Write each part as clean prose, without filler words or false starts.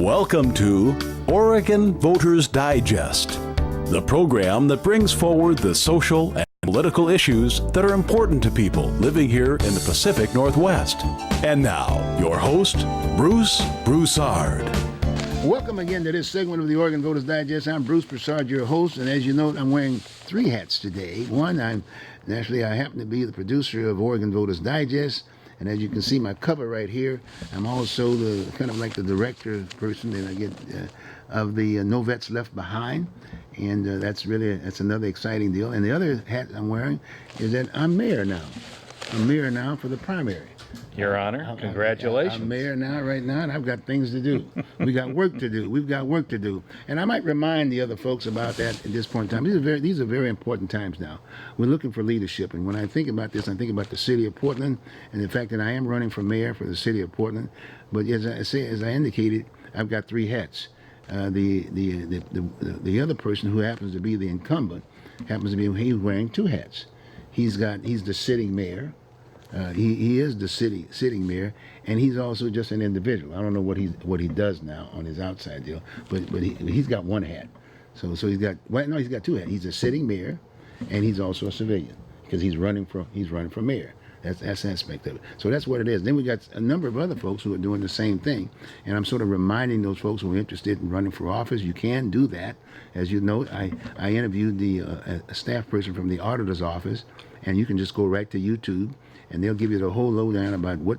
Welcome to Oregon Voters Digest, the program that brings forward the social and political issues that are important to people living here in the Pacific Northwest. And now, your host, Bruce Broussard. Welcome again to this segment of the Oregon Voters Digest. I'm Bruce Broussard, your host, and as you know, I'm wearing three hats today. One, I happen to be the producer of Oregon Voters Digest, and as you can see my cover right here, I'm also the kind of like the director person that I get of the No Vets Left Behind, and that's another exciting deal. And the other hat I'm wearing is that I'm mayor now. I'm mayor now for the primary. Your Honor, congratulations. I'm mayor now, right now, and I've got things to do. We got work to do. We've got work to do. And I might remind the other folks about that at this point in time. These are very important times now. We're looking for leadership. And when I think about this, I think about the city of Portland and the fact that I am running for mayor for the city of Portland. But as I indicated, I've got three hats. The other person who happens to be the incumbent happens to be he's wearing two hats. He's the sitting mayor. He is the sitting mayor, and he's also just an individual. I don't know what he does now on his outside deal, but he's got one hat. So he's got two hats. He's a sitting mayor, and he's also a civilian because he's running for mayor. That's the aspect of it. So that's what it is. Then we got a number of other folks who are doing the same thing, and I'm sort of reminding those folks who are interested in running for office, you can do that. As you know, I interviewed a staff person from the auditor's office, and you can just go right to YouTube, and they'll give you the whole lowdown about what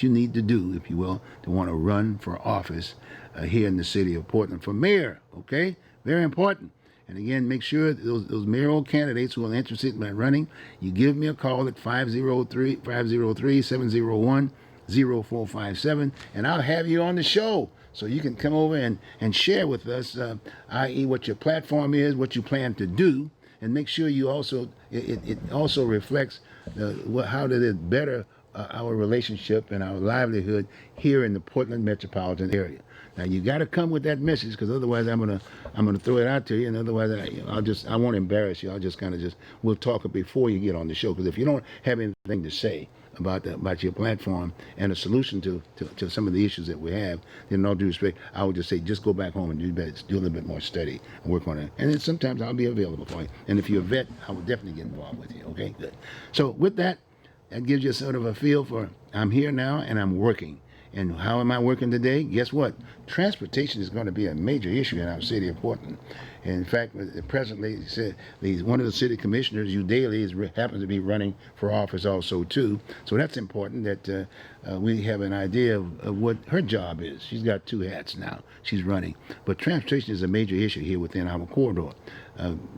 you need to do, if you will, to want to run for office here in the city of Portland for mayor. Okay, very important. And again, make sure those mayoral candidates who are interested in running, you give me a call at 503-701-0457, and I'll have you on the show so you can come over and share with us, i.e. what your platform is, what you plan to do, and make sure you also it also reflects how did it better our relationship and our livelihood here in the Portland metropolitan area. Now you got to come with that message, because otherwise I'm gonna throw it out to you, and otherwise I won't embarrass you. We'll talk before you get on the show, because if you don't have anything to say about your platform and a solution to some of the issues that we have, then in all due respect, I would just say just go back home and do a little bit more study and work on it. And then sometimes I'll be available for you. And if you're a vet, I will definitely get involved with you. Okay, good. So with that gives you sort of a feel for I'm here now and I'm working. And how am I working today? Guess what? Transportation is going to be a major issue in our city of Portland. And in fact, presently, one of the city commissioners, Udaly, happens to be running for office also, too. So that's important that we have an idea of what her job is. She's got two hats now. She's running. But transportation is a major issue here within our corridor,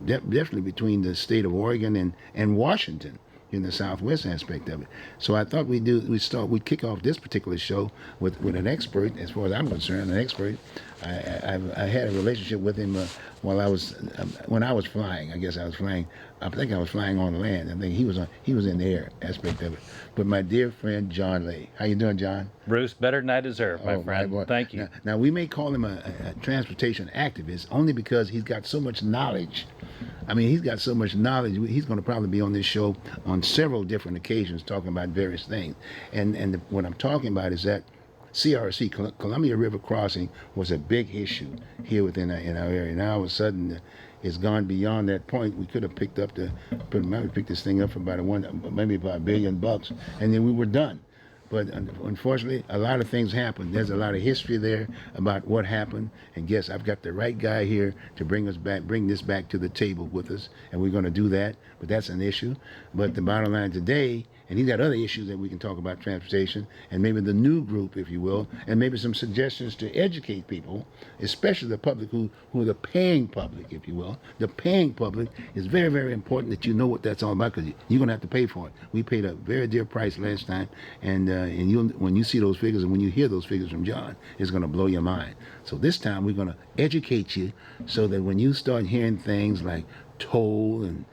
definitely between the state of Oregon and Washington, in the southwest aspect of it. So I thought we'd kick off this particular show with an expert. As far as I'm concerned, an expert. I had a relationship with him when I was flying. I think I was flying on the land. I think he was in the air aspect of it. But my dear friend John Lay, how you doing, John? Bruce, better than I deserve, my friend. My Thank you. Now we may call him a transportation activist only because he's got so much knowledge. I mean, he's got so much knowledge. He's going to probably be on this show on several different occasions talking about various things. And what I'm talking about is that CRC, Columbia River Crossing, was a big issue here in our area. Now all of a sudden, it's gone beyond that point. We could have picked this thing up for maybe about $1 billion, and then we were done. But unfortunately, a lot of things happened. There's a lot of history there about what happened. And guess I've got the right guy here to bring this back to the table with us. And we're going to do that. But that's an issue. But the bottom line today, and he's got other issues that we can talk about, transportation, and maybe the new group, if you will, and maybe some suggestions to educate people, especially the public who are the paying public, if you will. The paying public is very, very important that you know what that's all about, because you're going to have to pay for it. We paid a very dear price last time, and when you see those figures and when you hear those figures from John, it's going to blow your mind. So this time we're going to educate you so that when you start hearing things like toll and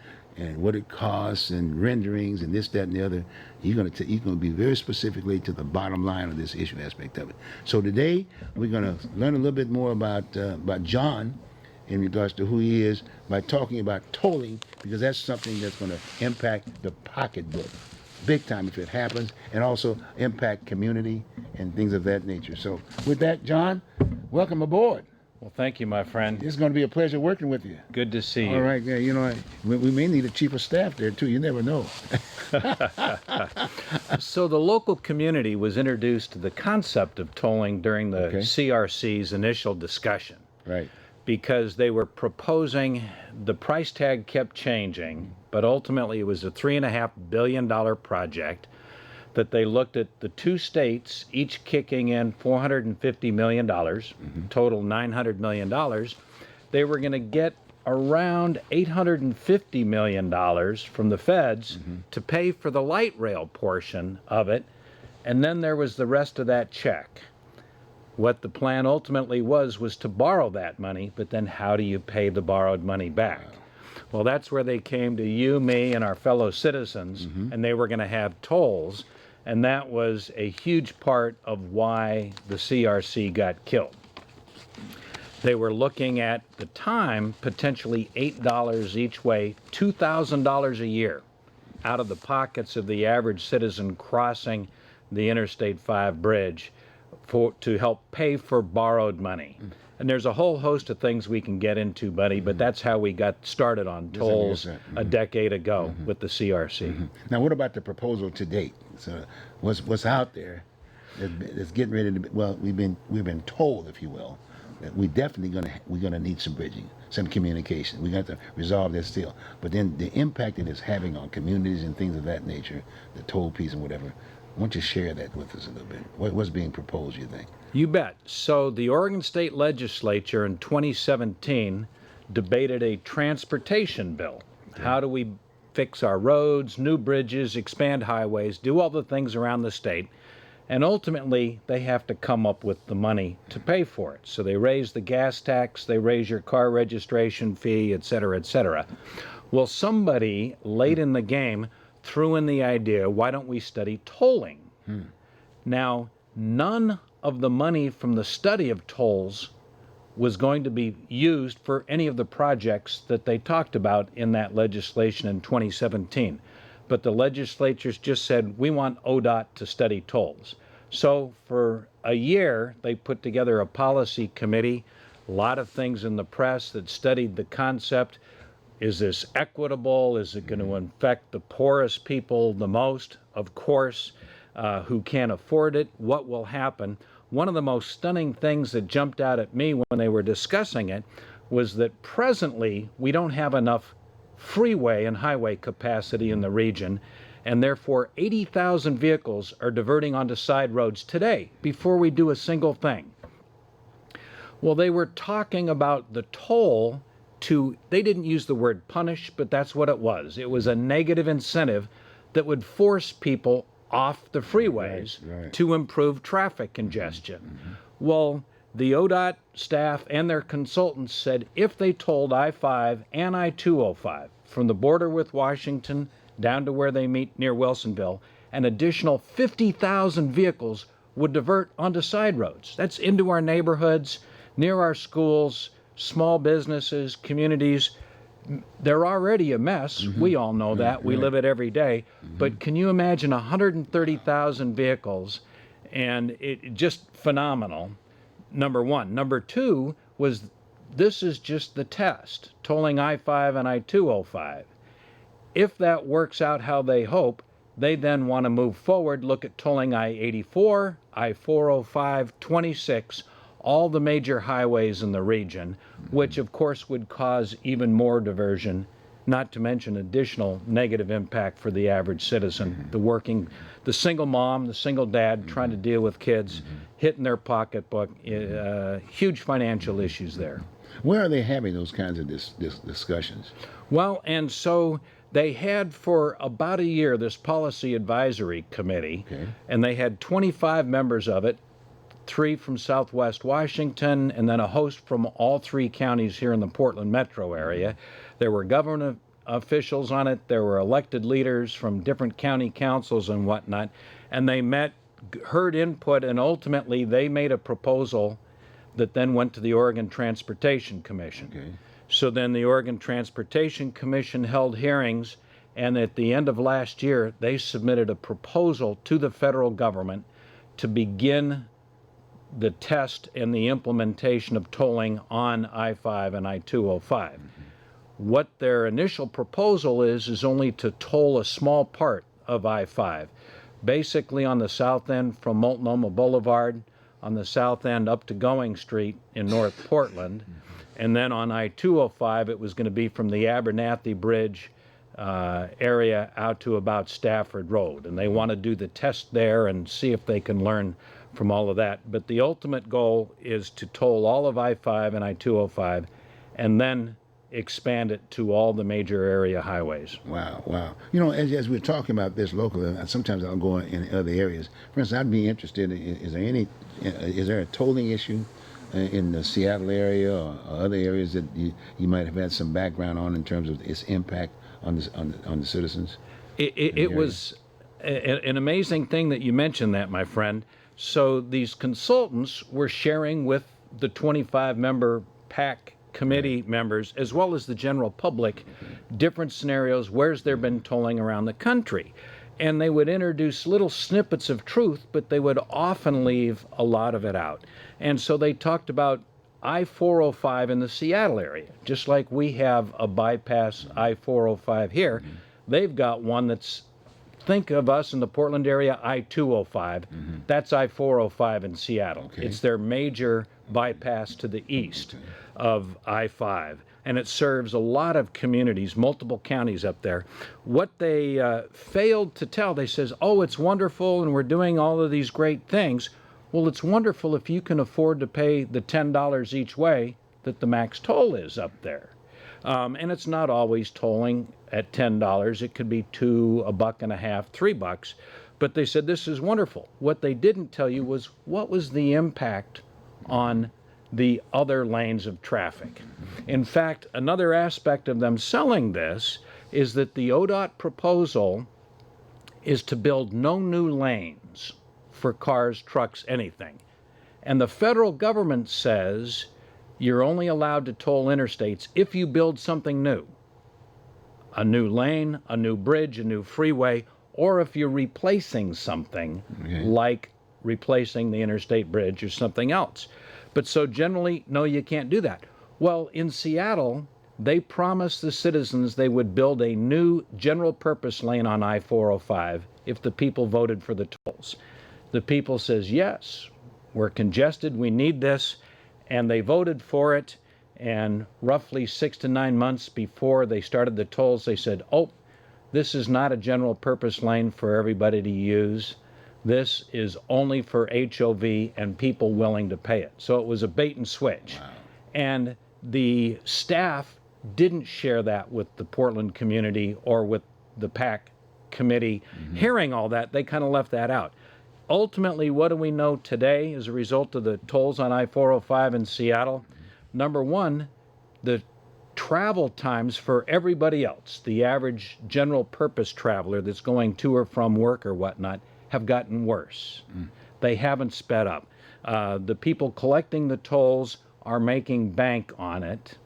what it costs and renderings and this, that, and the other, you're going to be very specifically to the bottom line of this issue aspect of it. So today we're going to learn a little bit more about John in regards to who he is by talking about tolling, because that's something that's going to impact the pocketbook big time if it happens, and also impact community and things of that nature. So with that, John, welcome aboard. Well, thank you, my friend. It's going to be a pleasure working with you. Good to see you. All right, yeah, you know, we may need a chief of staff there too. You never know. So the local community was introduced to the concept of tolling during the CRC's initial discussion. Right. Because they were proposing, the price tag kept changing, but ultimately it was a $3.5 billion project that they looked at the two states, each kicking in $450 million, total $900 million. They were going to get around $850 million from the feds to pay for the light rail portion of it, and then there was the rest of that check. What the plan ultimately was to borrow that money, but then how do you pay the borrowed money back? Well, that's where they came to you, me, and our fellow citizens, and they were going to have tolls, and that was a huge part of why the CRC got killed. They were looking at the time potentially $8 each way, $2,000 a year out of the pockets of the average citizen crossing the Interstate 5 bridge to help pay for borrowed money. And there's a whole host of things we can get into, buddy, but that's how we got started on tolls a decade ago with the CRC. Now, what about the proposal to date? So, what's out there that's getting ready to be? Well, we've been told, if you will, that we're gonna need some bridging, some communication. We got to resolve this still. But then the impact it is having on communities and things of that nature, the toll piece and whatever. Why don't you share that with us a little bit? What's being proposed, you think? You bet. So the Oregon State Legislature in 2017 debated a transportation bill. How do we fix our roads, new bridges, expand highways, do all the things around the state? And ultimately, they have to come up with the money to pay for it. So they raise the gas tax, they raise your car registration fee, et cetera, et cetera. Well, somebody late in the game threw in the idea, why don't we study tolling? Now, none of the money from the study of tolls was going to be used for any of the projects that they talked about in that legislation in 2017. But the legislatures just said, we want ODOT to study tolls. So for a year, they put together a policy committee, a lot of things in the press that studied the concept. Is this equitable? Is it going to affect the poorest people the most? Of course, who can't afford it? What will happen? One of the most stunning things that jumped out at me when they were discussing it was that presently we don't have enough freeway and highway capacity in the region, and therefore 80,000 vehicles are diverting onto side roads today before we do a single thing. Well, they were talking about the toll they didn't use the word punish, but that's what it was. It was a negative incentive that would force people off the freeways to improve traffic congestion. Well, the ODOT staff and their consultants said if they tolled I-5 and I-205 from the border with Washington down to where they meet near Wilsonville, an additional 50,000 vehicles would divert onto side roads. That's into our neighborhoods, near our schools, small businesses, communities. They're already a mess. We all know that. We live it every day. But can you imagine 130,000 vehicles? And it just phenomenal, number one. Number two was this is just the test, tolling I-5 and I-205. If that works out how they hope, they then want to move forward, look at tolling I-84, I-405, 26, all the major highways in the region, which of course would cause even more diversion, not to mention additional negative impact for the average citizen, the single mom, the single dad trying to deal with kids, hitting their pocketbook, huge financial issues there. Where are they having those kinds of discussions? Well, and so they had for about a year this policy advisory committee, and they had 25 members of it, 3 from Southwest Washington, and then a host from all 3 counties here in the Portland metro area. There were government officials on it. There were elected leaders from different county councils and whatnot. And they met, heard input, and ultimately they made a proposal that then went to the Oregon Transportation Commission. So then the Oregon Transportation Commission held hearings, and at the end of last year, they submitted a proposal to the federal government to begin the test and the implementation of tolling on I-5 and I-205. What their initial proposal is only to toll a small part of I-5, basically on the south end from Multnomah Boulevard, on the south end up to Going Street in North Portland, and then on I-205 it was going to be from the Abernathy Bridge area out to about Stafford Road, and they want to do the test there and see if they can learn from all of that. But the ultimate goal is to toll all of I-5 and I-205 and then expand it to all the major area highways. Wow, wow. You know, as we're talking about this locally, sometimes I'll go in other areas. For instance, I'd be interested in, is there a tolling issue in the Seattle area or other areas that you might have had some background on in terms of its impact on the citizens? It was an amazing thing that you mentioned that, my friend. So these consultants were sharing with the 25-member PAC committee members, as well as the general public, different scenarios, where's there been tolling around the country. And they would introduce little snippets of truth, but they would often leave a lot of it out. And so they talked about I-405 in the Seattle area. Just like we have a bypass I-405 here, they've got one that's, think of us in the Portland area, I-205. That's I-405 in Seattle. Okay. It's their major bypass to the east of I-5. And it serves a lot of communities, multiple counties up there. What they failed to tell, they says, oh, it's wonderful and we're doing all of these great things. Well, it's wonderful if you can afford to pay the $10 each way that the max toll is up there. And it's not always tolling at $10. It could be $2, $1.50, $3. But they said this is wonderful. What they didn't tell you was what was the impact on the other lanes of traffic. In fact, another aspect of them selling this is that the ODOT proposal is to build no new lanes for cars, trucks, anything. And the federal government says you're only allowed to toll interstates if you build something new. A new lane, a new bridge, a new freeway, or if you're replacing something like replacing the interstate bridge or something else. But so generally, no, you can't do that. Well, in Seattle, they promised the citizens they would build a new general purpose lane on I-405 if the people voted for the tolls. The people says, yes, we're congested, we need this, and they voted for it. And roughly 6 to 9 months before they started the tolls, they said, oh, this is not a general purpose lane for everybody to use. This is only for HOV and people willing to pay it. So it was a bait and switch. Wow. And the staff didn't share that with the Portland community or with the PAC committee. Hearing all that, they kind of left that out. Ultimately, what do we know today as a result of the tolls on I-405 in Seattle? Number one, the travel times for everybody else, the average general purpose traveler that's going to or from work or whatnot, have gotten worse. They haven't sped up. The people collecting the tolls are making bank on it.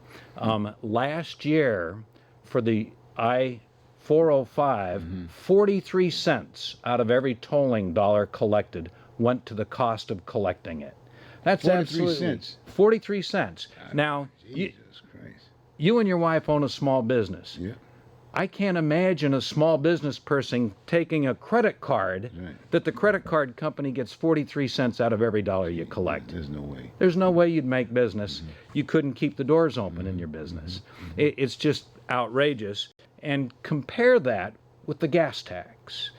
Last year, for the I-405, 43 cents out of every tolling dollar collected went to the cost of collecting it. That's 43 absolutely cents. 43 cents. Now, Jesus Christ. you and your wife own a small business. Yeah. I can't imagine a small business person taking a credit card that the credit card company gets 43 cents out of every dollar you collect. There's no way. There's no way you'd make business. You couldn't keep the doors open in your business. It's just outrageous. And compare that with the gas tax.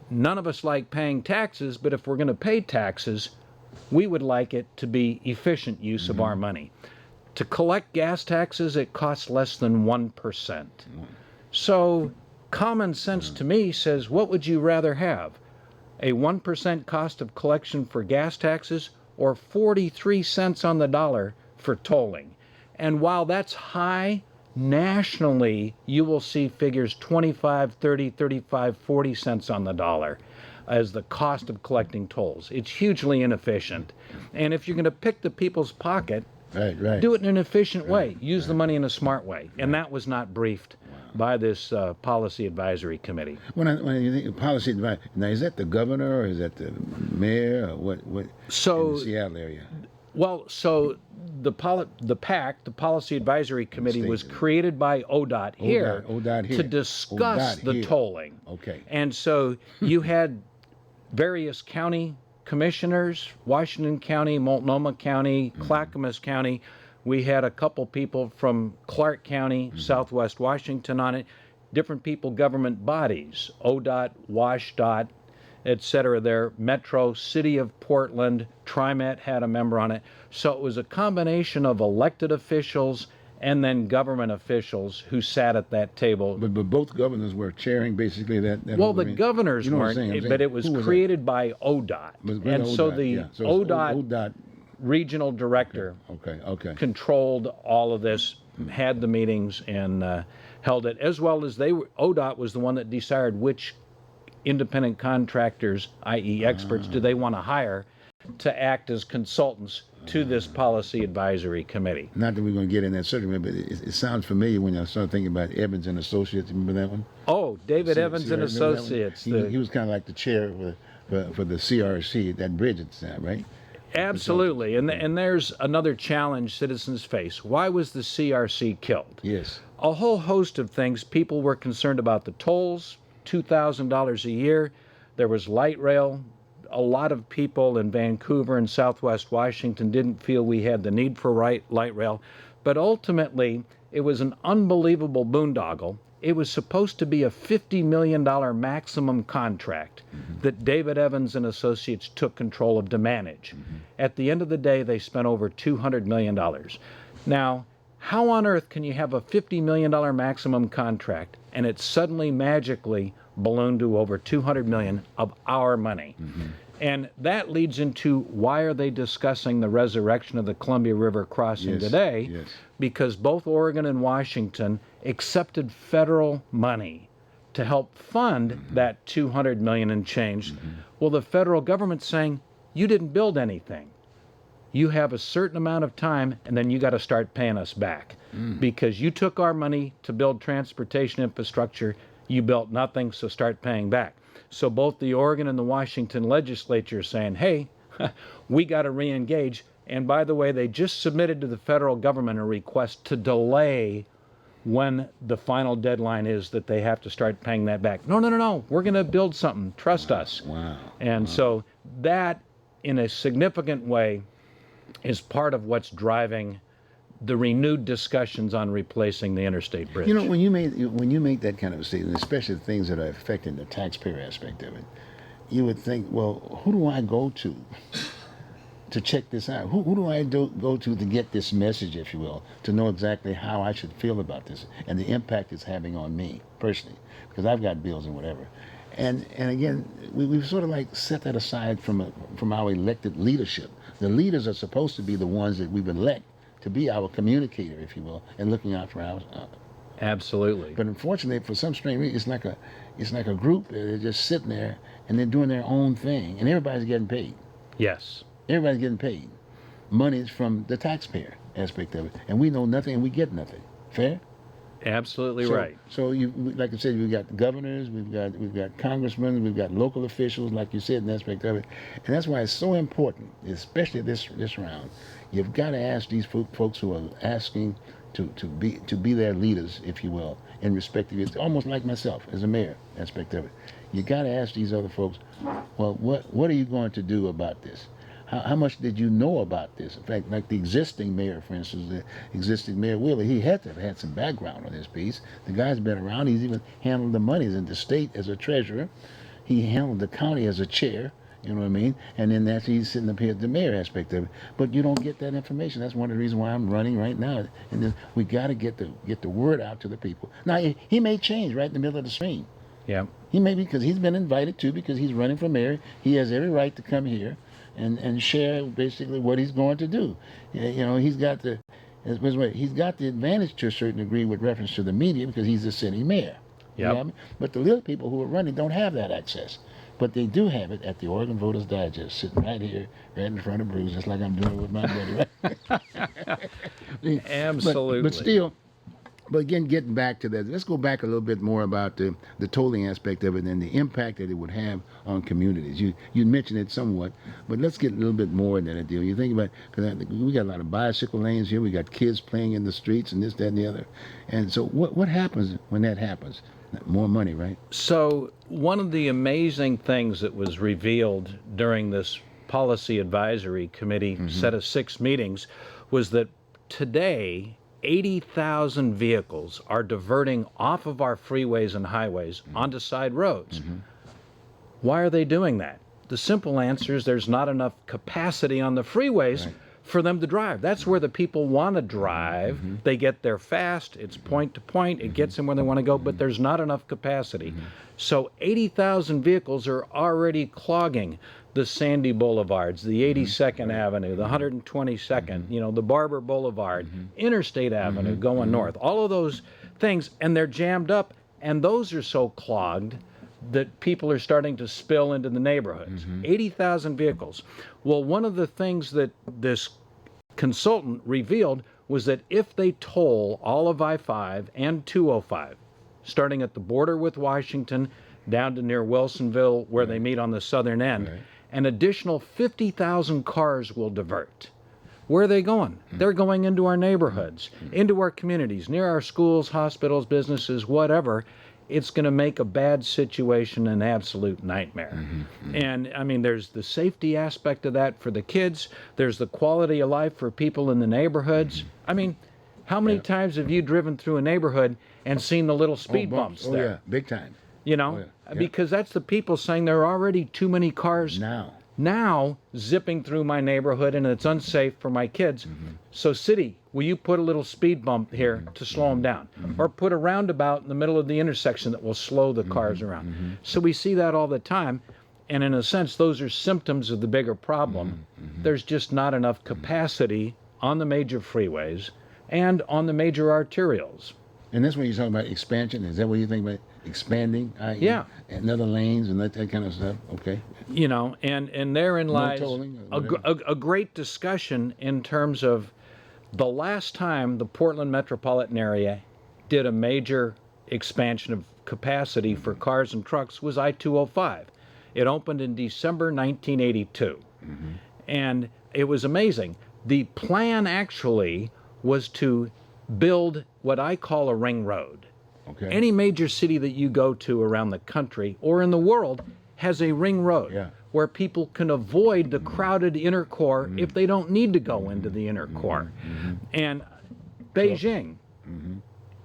None of us like paying taxes, but if we're going to pay taxes, we would like it to be efficient use of our money. To collect gas taxes, it costs less than 1%. So common sense to me says, what would you rather have? A 1% cost of collection for gas taxes or 43 cents on the dollar for tolling? And while that's high, nationally, you will see figures 25, 30, 35, 40 cents on the dollar as the cost of collecting tolls. It's hugely inefficient. And if you're going to pick the people's pocket, Right. do it in an efficient way. Use the money in a smart way. And that was not briefed by this policy advisory committee. When you think of policy advice, now is that the governor or is that the mayor or what So in the Seattle area? Well, so the PAC, the Policy Advisory Committee, was created by ODOT here, ODOT here. to discuss ODOT the here. tolling. Okay. And so you had various county commissioners, Washington County, Multnomah County, Clackamas County. We had a couple people from Clark County, Southwest Washington on it, different people, government bodies, ODOT, WashDOT, et cetera, there, Metro, City of Portland, TriMet had a member on it. So it was a combination of elected officials and then government officials who sat at that table. But both governors were chairing basically that Well, whole the thing. governors You know what I'm weren't, saying? I'm but saying, it was who that? created by ODOT. Was And so ODOT, the yeah. So it's ODOT regional director Okay. controlled all of this, had the meetings, and held it, as well as ODOT was the one that decided which independent contractors, i.e. experts, do they want to hire to act as consultants to this policy advisory committee. Not that we're going to get in that subject, but it sounds familiar when I started thinking about Evans and Associates. Remember that one? Oh, David Evans and Remember that one? Associates. He was kind of like the chair for the CRC, that bridge at the time, right? Absolutely. And there's another challenge citizens face. Why was the CRC killed? Yes. A whole host of things. People were concerned about the tolls, $2,000 a year. There was light rail. A lot of people in Vancouver and Southwest Washington didn't feel we had the need for light rail. But ultimately, it was an unbelievable boondoggle. It was supposed to be a $50 million maximum contract that David Evans and Associates took control of to manage. At the end of the day, they spent over $200 million. Now, how on earth can you have a $50 million maximum contract and it suddenly magically ballooned to over $200 million of our money? And that leads into why are they discussing the resurrection of the Columbia River crossing today? Yes. Because both Oregon and Washington accepted federal money to help fund that $200 million and change. Well, the federal government's saying, you didn't build anything. You have a certain amount of time, and then you got to start paying us back. Because you took our money to build transportation infrastructure, you built nothing, so start paying back. So both the Oregon and the Washington legislature are saying, hey, we got to re-engage. And by the way, they just submitted to the federal government a request to delay when the final deadline is that they have to start paying that back. No, we're going to build something. Trust us. Wow. And so that, in a significant way, is part of what's driving the renewed discussions on replacing the interstate bridge. You know, when you make that kind of a statement, especially the things that are affecting the taxpayer aspect of it, you would think, well, who do I go to check this out? Who do I go to get this message, if you will, to know exactly how I should feel about this and the impact it's having on me personally, because I've got bills and whatever. And again, we've sort of like set that aside from our elected leadership. The leaders are supposed to be the ones that we've elected to be our communicator, if you will, and looking out for our. Absolutely. But unfortunately, for some strange reason, it's like a group. They're just sitting there and they're doing their own thing, and everybody's getting paid. Yes. Everybody's getting paid. Money is from the taxpayer aspect of it, and we know nothing and we get nothing. Fair? Absolutely So, right. So you, like I said, we've got governors, we've got congressmen, we've got local officials, like you said, in that aspect of it, and that's why it's so important, especially this round. You've got to ask these folks who are asking to be their leaders, if you will, in respect of it. It's almost like myself as a mayor aspect of it. You got to ask these other folks, well, what are you going to do about this? How much did you know about this? In fact, like the existing mayor, for instance, the existing Mayor Wheeler, he had to have had some background on this piece. The guy's been around. He's even handled the monies in the state as a treasurer. He handled the county as a chair, you know what I mean? And then that's he's sitting up here at the mayor aspect of it. But you don't get that information. That's one of the reasons why I'm running right now. And then we got to get the word out to the people. Now, he may change right in the middle of the stream. Yeah. He may be, because he's been invited to, because he's running for mayor. He has every right to come here and share basically what he's going to do. You know, he's got the advantage to a certain degree with reference to the media because he's the city mayor. You know what I mean? But the little people who are running don't have that access. But they do have it at the Oregon Voters Digest, sitting right here, right in front of Bruce, just like I'm doing with my buddy. Right? Absolutely. But still, But again, getting back to that, let's go back a little bit more about the tolling aspect of it and the impact that it would have on communities. You mentioned it somewhat, but let's get a little bit more into that deal. You think about, because we got a lot of bicycle lanes here, we got kids playing in the streets and this, that, and the other. And so what happens when that happens? More money, right? So one of the amazing things that was revealed during this policy advisory committee set of 6 meetings was that today 80,000 vehicles are diverting off of our freeways and highways onto side roads. Why are they doing that? The simple answer is there's not enough capacity on the freeways for them to drive. That's where the people want to drive. They get there fast, it's point to point, it gets them where they want to go, but there's not enough capacity. So 80,000 vehicles are already clogging the Sandy Boulevards, the 82nd Avenue, the 122nd, you know, the Barber Boulevard, Interstate Avenue going north, all of those things, and they're jammed up, and those are so clogged that people are starting to spill into the neighborhoods. 80,000 vehicles. Well, one of the things that this consultant revealed was that if they toll all of I-5 and 205, starting at the border with Washington down to near Wilsonville where they meet on the southern end, an additional 50,000 cars will divert. Where are they going? They're going into our neighborhoods, into our communities, near our schools, hospitals, businesses, whatever. It's going to make a bad situation an absolute nightmare. And I mean, there's the safety aspect of that for the kids. There's the quality of life for people in the neighborhoods. I mean, how many times have you driven through a neighborhood and seen the little speed bumps there? Oh, yeah, big time. You know, because that's the people saying there are already too many cars now zipping through my neighborhood and it's unsafe for my kids. So city, will you put a little speed bump here to slow them down? Or put a roundabout in the middle of the intersection that will slow the cars around. So we see that all the time. And in a sense, those are symptoms of the bigger problem. There's just not enough capacity on the major freeways and on the major arterials. And that's when you're talking about expansion. Is that what you think about expanding? Yeah. And other lanes and that kind of stuff. Okay. You know, and therein lies tolling a great discussion in terms of the last time the Portland metropolitan area did a major expansion of capacity for cars and trucks was I-205. It opened in December 1982. And it was amazing. The plan actually was to build what I call a ring road. Okay. Any major city that you go to around the country or in the world has a ring road where people can avoid the crowded inner core if they don't need to go into the inner core. And Beijing,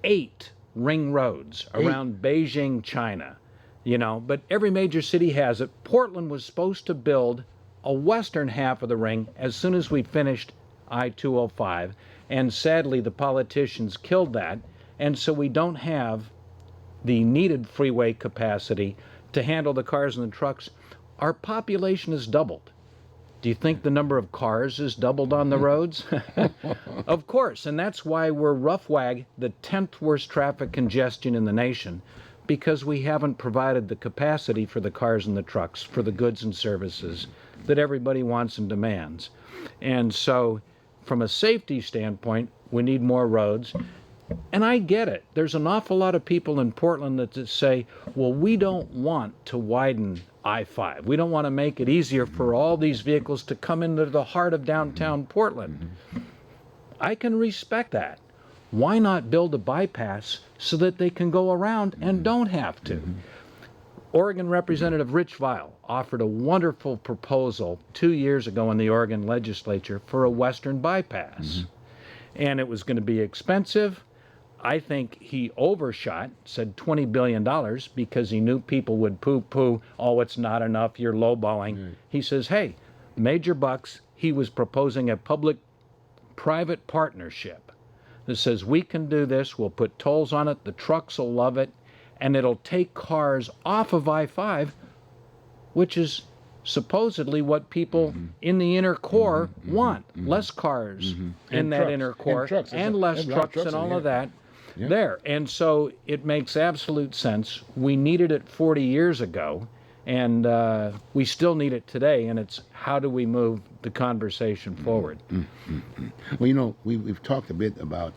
8 ring roads around Beijing, China, you know, but every major city has it. Portland was supposed to build a western half of the ring as soon as we finished I-205, and sadly the politicians killed that, and so we don't have the needed freeway capacity to handle the cars and the trucks. Our population has doubled. Do you think the number of cars has doubled on the roads? Of course, and that's why we're roughwag the 10th worst traffic congestion in the nation, because we haven't provided the capacity for the cars and the trucks, for the goods and services that everybody wants and demands. And so from a safety standpoint, we need more roads. And I get it. There's an awful lot of people in Portland that say, well, we don't want to widen I-5. We don't want to make it easier for all these vehicles to come into the heart of downtown Portland. I can respect that. Why not build a bypass so that they can go around and don't have to? Oregon Representative Rich Vial offered a wonderful proposal 2 years ago in the Oregon legislature for a western bypass. And it was going to be expensive. I think he overshot, said $20 billion, because he knew people would poo-poo, oh, it's not enough, you're lowballing. He says, hey, major bucks. He was proposing a public-private partnership that says we can do this, we'll put tolls on it, the trucks will love it, and it'll take cars off of I-5, which is supposedly what people in the inner core want. Less cars in that inner core, and less trucks and all of that there. And so it makes absolute sense. We needed it 40 years ago, and we still need it today, and it's how do we move the conversation forward? Well, you know, we've talked a bit about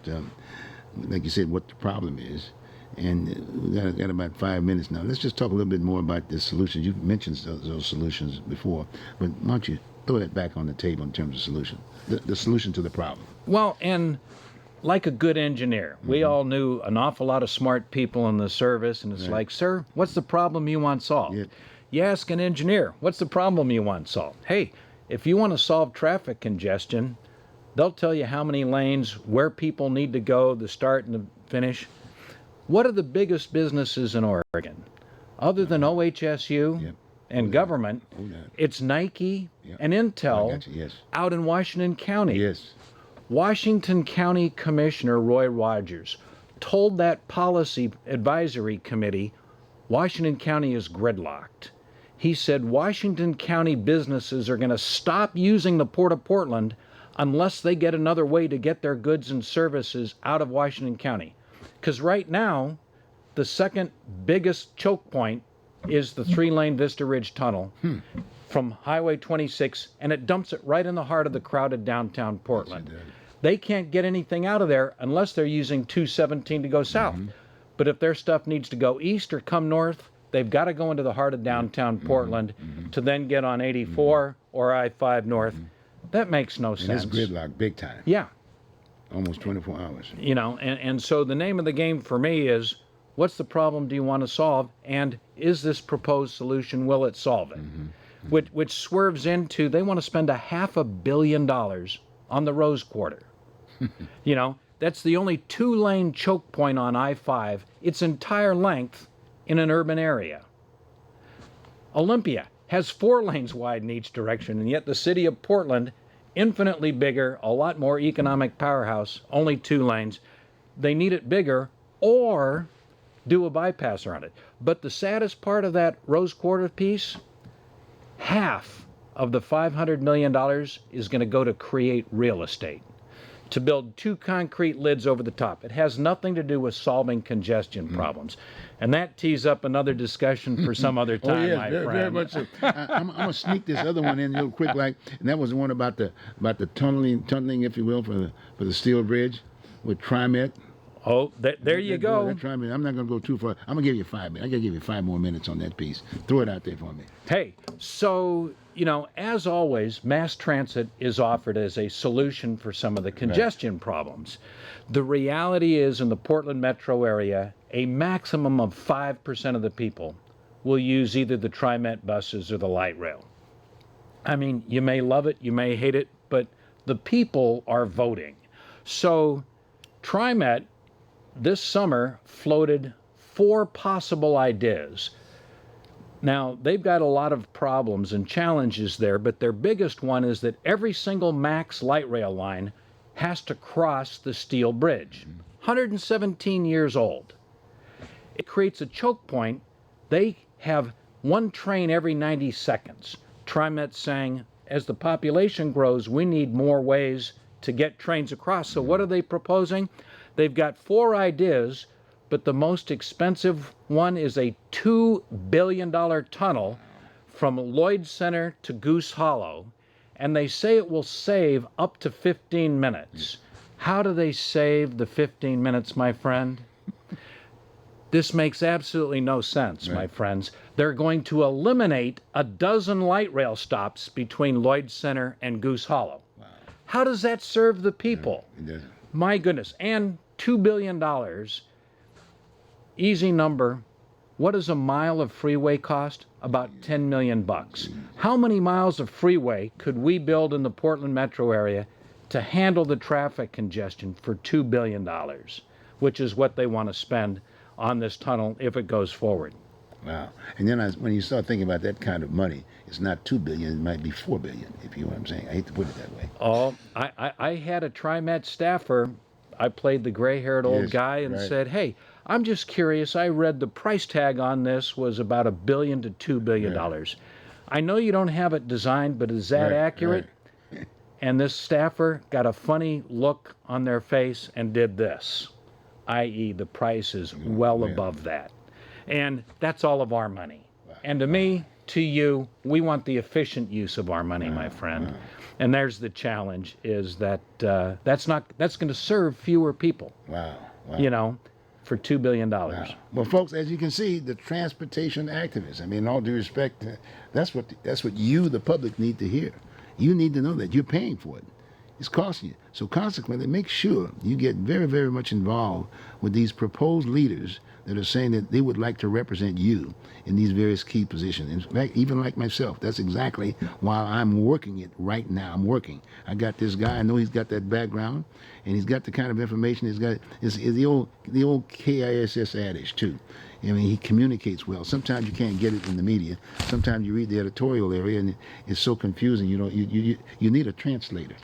like you said, what the problem is. And we got about 5 minutes now. Let's just talk a little bit more about the solutions. You've mentioned those solutions before, but why don't you throw that back on the table in terms of solution, the solution to the problem? Well, and like a good engineer, we all knew an awful lot of smart people in the service, and it's like, sir, what's the problem you want solved? Yep. You ask an engineer, what's the problem you want solved? Hey, if you want to solve traffic congestion, they'll tell you how many lanes, where people need to go, the start and the finish. What are the biggest businesses in Oregon? Other than OHSU Yep. and government, it's Nike and Intel I got you, yes. out in Washington County. Yes. Washington County Commissioner Roy Rogers told that policy advisory committee Washington County is gridlocked. He said Washington County businesses are going to stop using the Port of Portland unless they get another way to get their goods and services out of Washington County. Because right now, the second biggest choke point is the 3-lane Vista Ridge Tunnel from Highway 26, and it dumps it right in the heart of the crowded downtown Portland. They can't get anything out of there unless they're using 217 to go south. But if their stuff needs to go east or come north, they've got to go into the heart of downtown Portland to then get on 84 or I-5 north. That makes no sense. And it's gridlock big time. Yeah. Almost 24 hours. You know, and so the name of the game for me is, what's the problem do you want to solve? And is this proposed solution, will it solve it? Which swerves into, they want to spend $500 million on the Rose Quarter. You know, that's the only 2-lane choke point on I-5, its entire length in an urban area. Olympia has 4 lanes wide in each direction, and yet the city of Portland, infinitely bigger, a lot more economic powerhouse, only 2 lanes. They need it bigger or do a bypass around it. But the saddest part of that Rose Quarter piece, half of the $500 million is going to go to create real estate, to build 2 concrete lids over the top. It has nothing to do with solving congestion problems. And that tees up another discussion for some other time, my friend. Very much so. I'm going to sneak this other one in real quick, and that was the one about the tunneling, if you will, for the steel bridge with TriMet. Oh, there you go. TriMet. I'm not going to go too far. I'm going to give you 5 minutes. I got to give you 5 more minutes on that piece. Throw it out there for me. Hey, so, you know, as always, mass transit is offered as a solution for some of the congestion problems. The reality is, in the Portland metro area, a maximum of 5% of the people will use either the TriMet buses or the light rail. I mean, you may love it, you may hate it, but the people are voting. So TriMet this summer floated 4 possible ideas. Now, they've got a lot of problems and challenges there, but their biggest one is that every single MAX light rail line has to cross the steel bridge. 117 years old. It creates a choke point. They have 1 train every 90 seconds. TriMet's saying, as the population grows, we need more ways to get trains across. So what are they proposing? They've got 4 ideas, but the most expensive one is a $2 billion tunnel from Lloyd Center to Goose Hollow, and they say it will save up to 15 minutes. How do they save the 15 minutes, my friend? This makes absolutely no sense, my friends. They're going to eliminate a dozen light rail stops between Lloyd Center and Goose Hollow. Wow. How does that serve the people? My goodness. And $2 billion, easy number. What does a mile of freeway cost? About $10 million. How many miles of freeway could we build in the Portland metro area to handle the traffic congestion for $2 billion, which is what they want to spend on this tunnel if it goes forward? Wow. And then when you start thinking about that kind of money, it's not $2 billion, it might be $4 billion, if you know what I'm saying. I hate to put it that way. Oh, I had a TriMet staffer. I played the gray-haired old guy and said, hey, I'm just curious. I read the price tag on this was about $1 billion to $2 billion. I know you don't have it designed, but is that accurate? And this staffer got a funny look on their face and did this, i.e. the price is well above that. And that's all of our money. And to me, to you, we want the efficient use of our money, my friend. And there's the challenge, is that that's going to serve fewer people. Wow. you know, for $2 billion. Well, folks, as you can see, the transportation activists. I mean, in all due respect, that's what you, the public, need to hear. You need to know that you're paying for it. It's costing you. So consequently, make sure you get very, very much involved with these proposed leaders that are saying that they would like to represent you in these various key positions. In fact, even like myself, that's exactly why I'm working it right now. I'm working. I got this guy. I know he's got that background, and he's got the kind of information. He's got is the old KISS adage too. I mean, he communicates well. Sometimes you can't get it in the media. Sometimes you read the editorial area and it's so confusing. You know, you need a translator.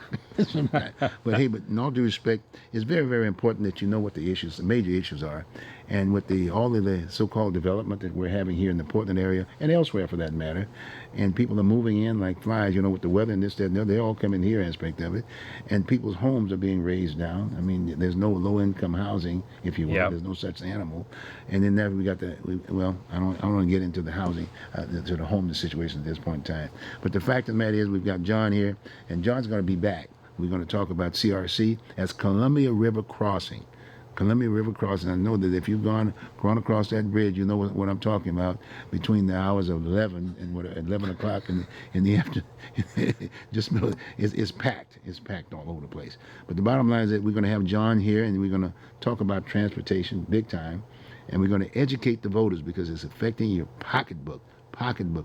But hey, but in all due respect, it's very, very important that you know what the issues, the major issues are, and with all of the so-called development that we're having here in the Portland area and elsewhere for that matter, and people are moving in like flies. You know, with the weather and this, that, and the other, they all come in here aspect of it, and people's homes are being raised down. I mean, there's no low-income housing, if you will. Yep. There's no such animal, and then there we got well, I don't want to get into the housing, to the homeless situation at this point in time. But the fact of the matter is, we've got John here, and John's going to be back. We're going to talk about CRC as Columbia River Crossing. Columbia River Crossing. I know that if you've gone across that bridge, you know what I'm talking about. Between the hours of 11 and 11 o'clock in the afternoon, just it's packed. It's packed all over the place. But the bottom line is that we're going to have John here, and we're going to talk about transportation big time, and we're going to educate the voters because it's affecting your pocketbook.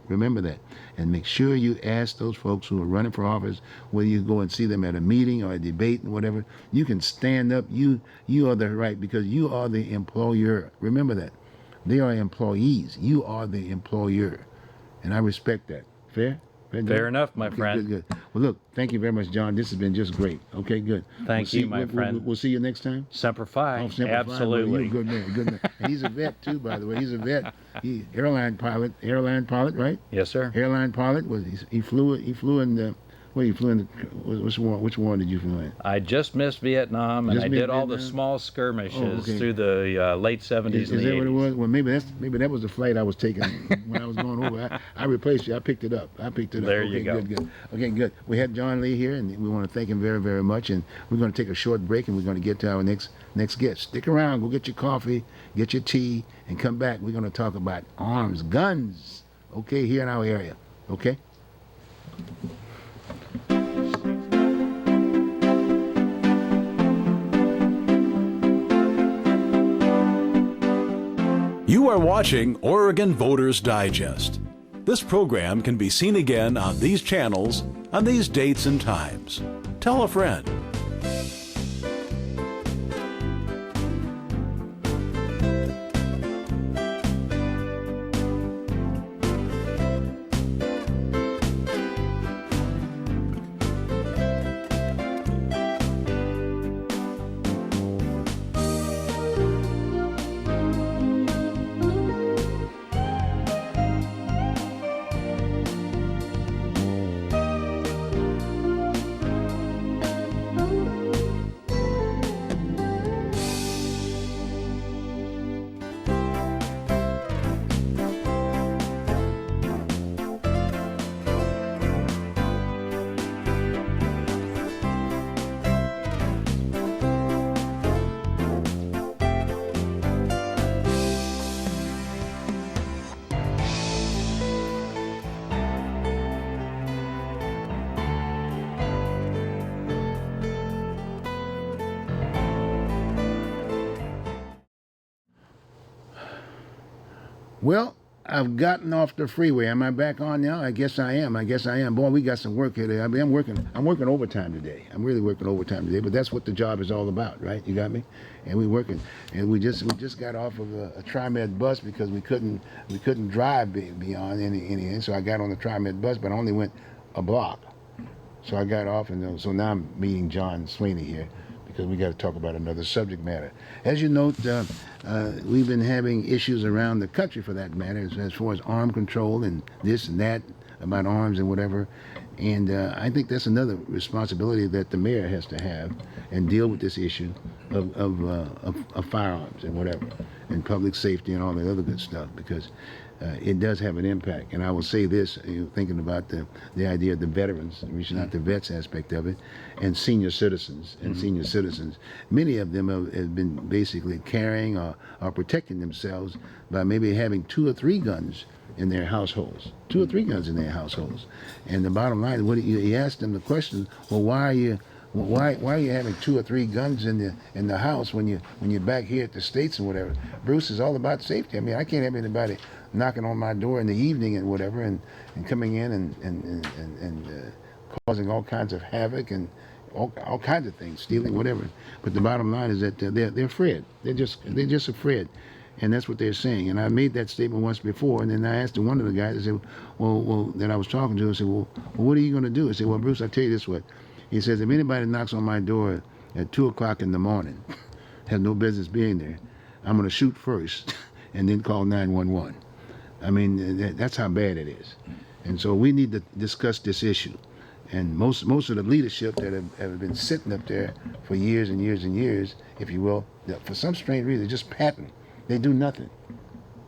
Remember that, and make sure you ask those folks who are running for office, whether you go and see them at a meeting or a debate and whatever, you can stand up. You are the right, because you are the employer. Remember that. They are employees. You are the employer, and I respect that. Fair? Fair enough, my Okay, friend. Good. Well, look, thank you very much, John. This has been just great. Okay, good. Thank you, my friend. We'll see you next time. Semper Fi. Oh, Semper Fi. Well, Absolutely. you're a good man. And he's a vet too, by the way. He's a vet. Airline pilot, right? Yes, sir. Airline pilot. He flew in the which war did you fly in? I just missed Vietnam, and Just I missed did all the Vietnam? small skirmishes okay. through the late 70s Is and the that 80s. what it was? Well, maybe that was the flight I was taking when I was going over. I replaced you. I picked it up. There you go. Good. Okay, good. We had John Lee here, and we want to thank him very, very much. And we're going to take a short break, and we're going to get to our next guest. Stick around. Go get your coffee, get your tea, and come back. We're going to talk about arms, guns. Okay, here in our area. Okay. You are watching Oregon Voters Digest. This program can be seen again on these channels on these dates and times. Tell a friend. Well, I've gotten off the freeway. Am I back on now? I guess I am. Boy, we got some work here today. I'm working overtime today. I'm really working overtime today, but that's what the job is all about, right? You got me? And we're working. And we just got off of a TriMet bus because we couldn't drive beyond any. So I got on the TriMet bus, but I only went a block. So I got off, and so now I'm meeting John Sweeney here, because we got to talk about another subject matter. As you note, we've been having issues around the country, for that matter, as far as arm control and this and that about arms and whatever. And I think that's another responsibility that the mayor has to have and deal with this issue of firearms and whatever, and public safety and all that other good stuff. Because it does have an impact. And I will say this, thinking about the idea of the veterans, reaching out to vets aspect of it, and senior citizens. Many of them have been basically carrying or protecting themselves by maybe having 2 or 3 guns in their households. 2 or 3 guns in their households. And the bottom line, you ask them the question, well, why are you having 2 or 3 guns in the house when you're back here at the States and whatever? Bruce, is all about safety. I mean, I can't have anybody knocking on my door in the evening and whatever, and coming in and causing all kinds of havoc and all kinds of things, stealing, whatever. But the bottom line is that they're afraid. They're just afraid. And that's what they're saying. And I made that statement once before, and then I asked one of the guys, I said, well, that I was talking to, I said, well, what are you going to do? I said, well, Bruce, I'll tell you this, what. He says, if anybody knocks on my door at 2 o'clock in the morning, has no business being there, I'm going to shoot first and then call 911. I mean, that's how bad it is. And so we need to discuss this issue. And most of the leadership that have been sitting up there for years and years and years, if you will, for some strange reason, just patting. They do nothing.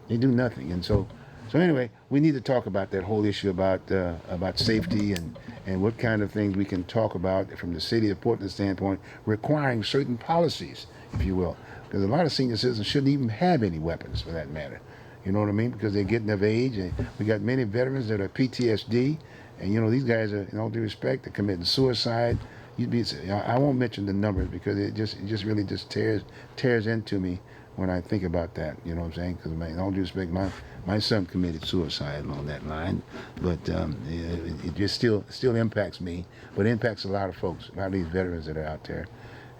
They do nothing. And so anyway, we need to talk about that whole issue about safety and what kind of things we can talk about from the city of Portland standpoint, requiring certain policies, if you will. Because a lot of senior citizens shouldn't even have any weapons, for that matter. You know what I mean? Because they're getting of age, and we got many veterans that are PTSD, and you know these guys are, in all due respect, they're committing suicide. I won't mention the numbers because it just really tears into me when I think about that. You know what I'm saying? Because in all due respect, my son committed suicide along that line, but it just still impacts me, but it impacts a lot of folks, a lot of these veterans that are out there,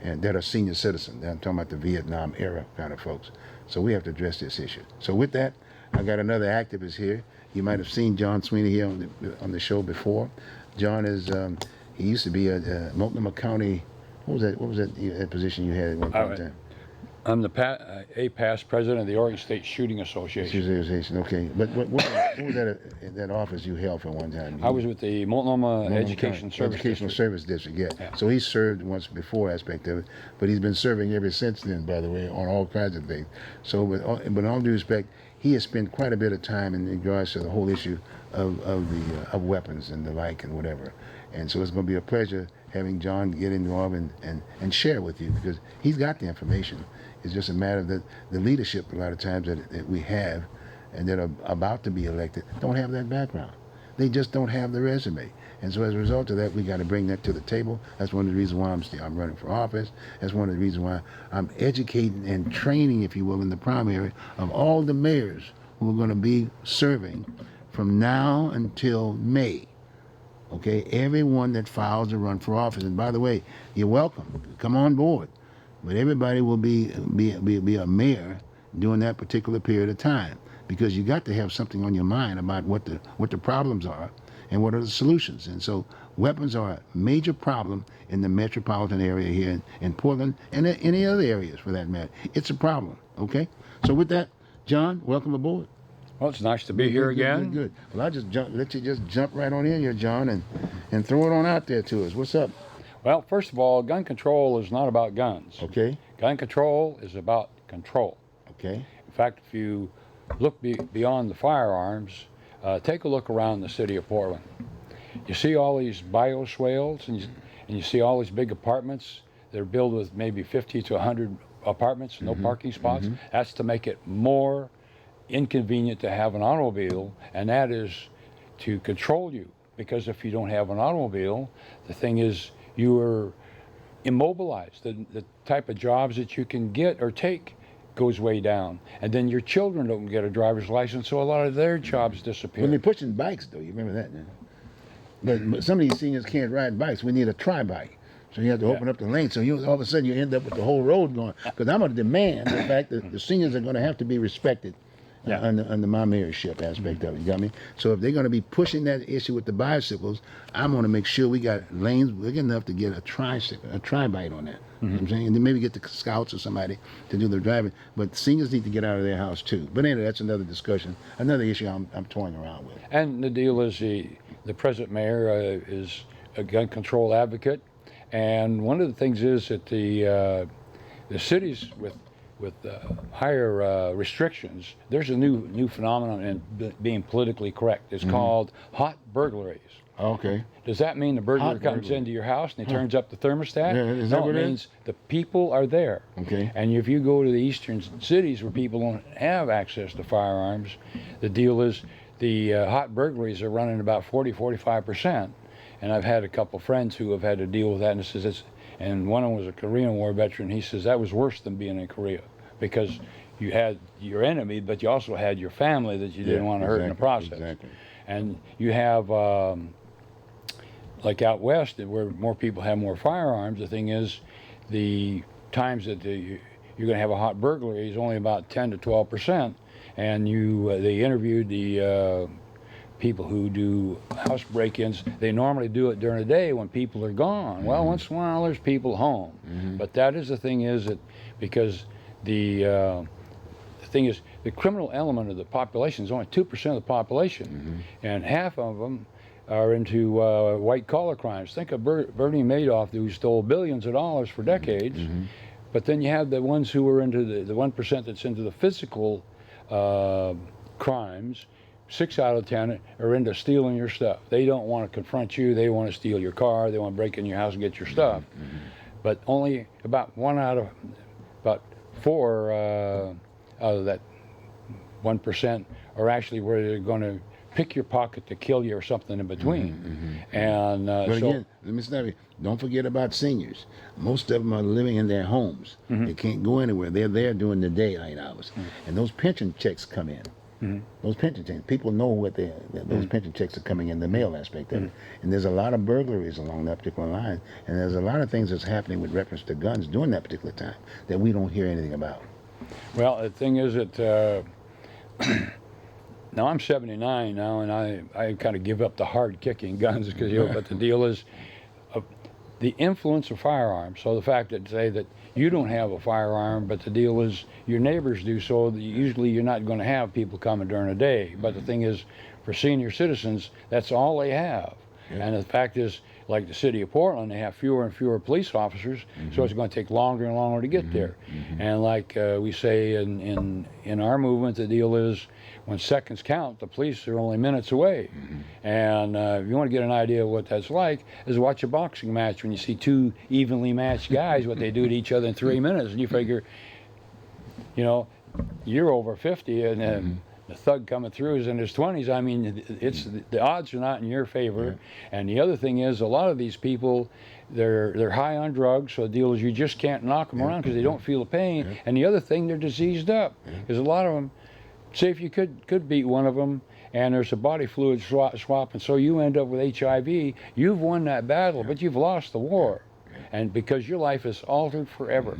and that are senior citizens. I'm talking about the Vietnam era kind of folks. So we have to address this issue. So with that, I got another activist here. You might have seen John Sweeney here on the show before. John is he used to be a Multnomah County. What was that position you had at one point in time? I'm the past president of the Oregon State Shooting Association. Okay. But what was that office you held for one time? I was with the Multnomah Education Service District, yeah. So he served once before aspect of it, but he's been serving ever since then, by the way, on all kinds of things. So, but in all due respect, he has spent quite a bit of time in regards to the whole issue of weapons and the like and whatever. And so it's going to be a pleasure having John get involved and share with you, because he's got the information. It's just a matter of the leadership a lot of times that we have and that are about to be elected don't have that background. They just don't have the resume. And so as a result of that, we got to bring that to the table. That's one of the reasons why I'm running for office. That's one of the reasons why I'm educating and training, if you will, in the primary of all the mayors who are going to be serving from now until May. Okay, everyone that files to run for office. And by the way, you're welcome. Come on board. But everybody will be a mayor during that particular period of time, because you got to have something on your mind about what the problems are and what are the solutions. And so weapons are a major problem in the metropolitan area here in Portland and in any other areas for that matter. It's a problem, okay? So with that, John, welcome aboard. Well, it's nice to be here again. Good. Well, I'll let you just jump right on in here, John, and throw it on out there to us. What's up? Well, first of all, gun control is not about guns. Okay. Gun control is about control. Okay. In fact, if you look beyond the firearms, take a look around the city of Portland. You see all these bioswales, and you see all these big apartments that are built with maybe 50 to 100 apartments, no parking spots. That's to make it more inconvenient to have an automobile, and that is to control you. Because if you don't have an automobile, the thing is, you are immobilized. The type of jobs that you can get or take goes way down. And then your children don't get a driver's license, so a lot of their jobs disappear. When they're pushing bikes, though, you remember that now? But some of these seniors can't ride bikes. We need a tri-bike. So you have to open up the lane. So all of a sudden you end up with the whole road going. Because I'm going to demand the fact that the seniors are going to have to be respected. Under my mayorship aspect of it, you got me? So if they're going to be pushing that issue with the bicycles, I'm going to make sure we got lanes big enough to get a tri-bike on that. You know what I'm saying? And then maybe get the scouts or somebody to do the driving. But seniors need to get out of their house too. But anyway, that's another discussion, another issue I'm toying around with. And the deal is the present mayor is a gun control advocate. And one of the things is that the cities with higher restrictions, there's a new phenomenon in being politically correct. It's called hot burglaries. Okay. Does that mean the burglar Hot comes burglary. into your house and he turns up the thermostat? Yeah, is that no, what it it is? means the people are there. Okay. And if you go to the eastern cities where people don't have access to firearms, the deal is the hot burglaries are running about 40–45%. And I've had a couple friends who have had to deal with that, and and one of them was a Korean War veteran. He says that was worse than being in Korea, because you had your enemy, but you also had your family that you didn't want to hurt in the process. Exactly. And you have, like out west, where more people have more firearms, the thing is, the times that you're going to have a hot burglary is only about 10–12%. And they interviewed the people who do house break-ins. They normally do it during the day when people are gone. Well, once in a while there's people home. But that is the thing is that because the thing is the criminal element of the population is only 2% of the population, and half of them are into white-collar crimes. Think of Bernie Madoff, who stole billions of dollars for decades. But then you have the ones who are into the 1% that's into the physical crimes. 6 out of 10 are into stealing your stuff. They don't want to confront you. They want to steal your car. They want to break in your house and get your stuff. But only about 4 out of that 1% are actually where they're going to pick your pocket to kill you or something in between. And But again, let me stop you. Don't forget about seniors. Most of them are living in their homes. They can't go anywhere. They're there during the daylight hours. And those pension checks come in. Those pension checks, people know what those pension checks are coming in, the mail aspect of it. And there's a lot of burglaries along that particular line. And there's a lot of things that's happening with reference to guns during that particular time that we don't hear anything about. well, the thing is that now I'm 79 now, and I kind of give up the hard kicking guns because but the deal is the influence of firearms. So the fact that say that you don't have a firearm, but the deal is your neighbors do, so that usually you're not going to have people coming during the day. But the thing is, for senior citizens, that's all they have. And the fact is, like the city of Portland, they have fewer and fewer police officers, so it's going to take longer and longer to get there. And like we say in our movement, the deal is when seconds count, the police are only minutes away. And if you want to get an idea of what that's like, is watch a boxing match when you see two evenly matched guys, what they do to each other in 3 minutes, and you figure, you know, you're over 50 and the thug coming through is in his 20s. I mean, the odds are not in your favor. And the other thing is, a lot of these people, they're high on drugs, so the deal is you just can't knock them around because they don't feel the pain. And the other thing, they're diseased up. Because a lot of them, say if you could beat one of them, and there's a body fluid swap, and so you end up with HIV, you've won that battle, but you've lost the war. And because your life is altered forever.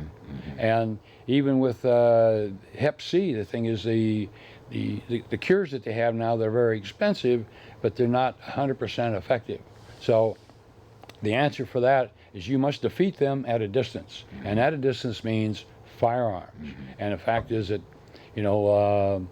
And even with Hep C, the thing is the cures that they have now, they're very expensive, but they're not 100% effective. So the answer for that is you must defeat them at a distance. And at a distance means firearms. And the fact is that, you know,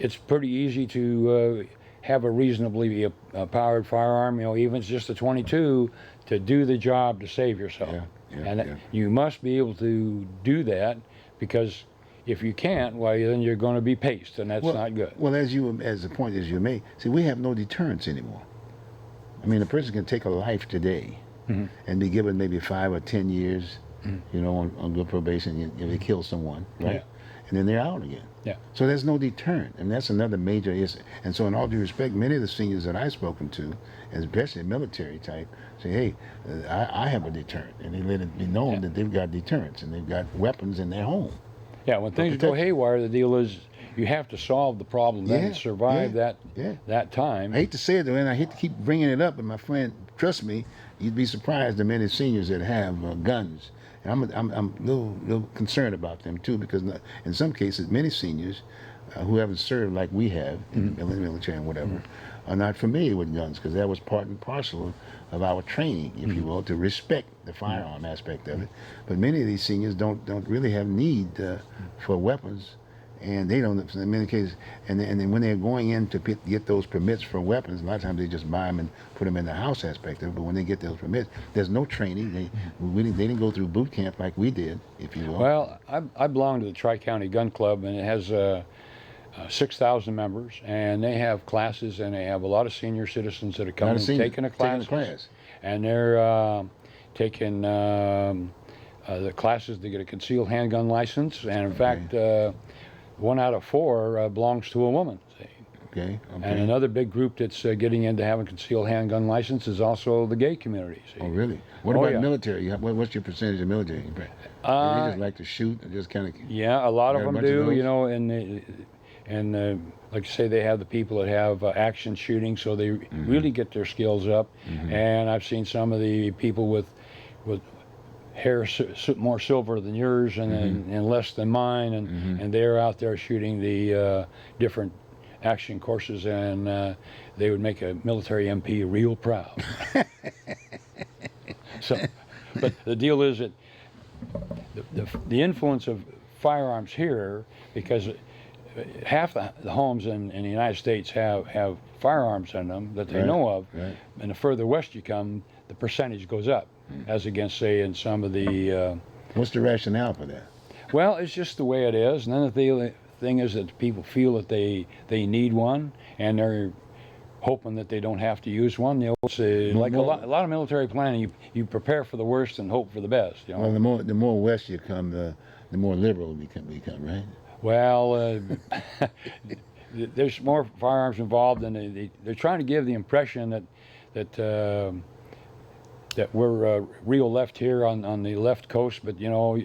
it's pretty easy to have a reasonably powered firearm, you know, even if it's just a .22, to do the job to save yourself. And you must be able to do that, because if you can't, well, then you're going to be paced, and that's not good. Well, as the point as you made, see, we have no deterrence anymore. I mean, a person can take a life today and be given maybe 5 or 10 years, you know, on good probation if they kill someone, right? And then they're out again. So there's no deterrent, and that's another major issue. And so in all due respect, many of the seniors that I've spoken to, especially military type, say, hey, I have a deterrent. And they let it be known that they've got deterrents and they've got weapons in their home. Yeah, when things go haywire, the deal is you have to solve the problem then and survive that time. I hate to say it, though, and I hate to keep bringing it up, but my friend, trust me, you'd be surprised the many seniors that have guns. And I'm a little concerned about them, too, because in some cases, many seniors who haven't served like we have in the military and whatever are not familiar with guns, because that was part and parcel of our training, if you will, to respect the firearm aspect of it. But many of these seniors don't really have need for weapons and they don't. In many cases, and then when they're going in to get those permits for weapons, a lot of times they just buy them and put them in the house aspect of it. But when they get those permits, there's no training. They didn't go through boot camp like we did, if you will. Well, I belong to the Tri-County Gun Club, and it has 6,000 members, and they have classes, and they have a lot of senior citizens that are coming and taking a class. And they're taking the classes to get a concealed handgun license, and in fact, 1 out of 4 belongs to a woman. See? Okay. And another big group that's getting into having concealed handgun license is also the gay community. See? Oh, really? What about military? What's your percentage of military? They just like to shoot and just kind of. Yeah, a lot of them do. You know, and like you say, they have the people that have action shooting, so they really get their skills up. And I've seen some of the people with hair more silver than yours and less than mine, and they're out there shooting the different action courses, and they would make a military MP real proud. So, but the deal is that the influence of firearms here, because half the homes in the United States have firearms in them that they know of, and the further west you come, the percentage goes up, as against, say, in some of the... What's the rationale for that? Well, it's just the way it is, and then the thing is that people feel that they need one, and they're hoping that they don't have to use one. You know, it's like a lot of military planning, you prepare for the worst and hope for the best. You know? Well, the more west you come, the more liberal we become, right? Well, there's more firearms involved, and they're trying to give the impression that we're real left here on the left coast. But you know,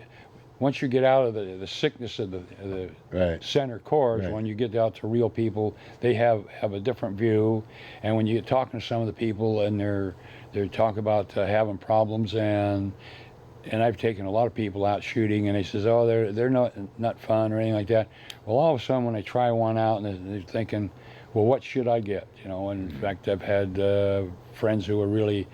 once you get out of the sickness of the center cores, when you get out to real people, they have a different view. And when you get talking to some of the people, and they're talking about having problems, and I've taken a lot of people out shooting, and they says, oh, they're not fun or anything like that. Well, all of a sudden when they try one out, and they're thinking, well, what should I get? You know, and in fact, I've had friends who are really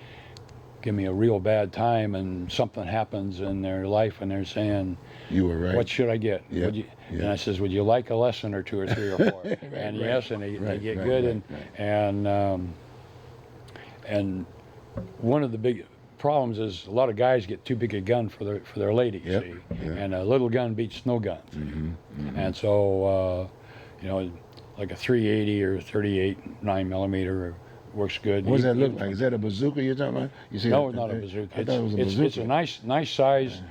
give me a real bad time, and something happens in their life, and they're saying, you were right. What should I get? Yep. And I says, would you like a lesson or 2 or 3 or 4? And yes, and they get good, and one of the big problems is a lot of guys get too big a gun for their ladies, see? And a little gun beats no guns. And so, you know, like a 380 or 38 9mm works good. What does that look like? Is that a bazooka you're talking about? You see no, it's not a bazooka. I thought it was a bazooka. It's a nice size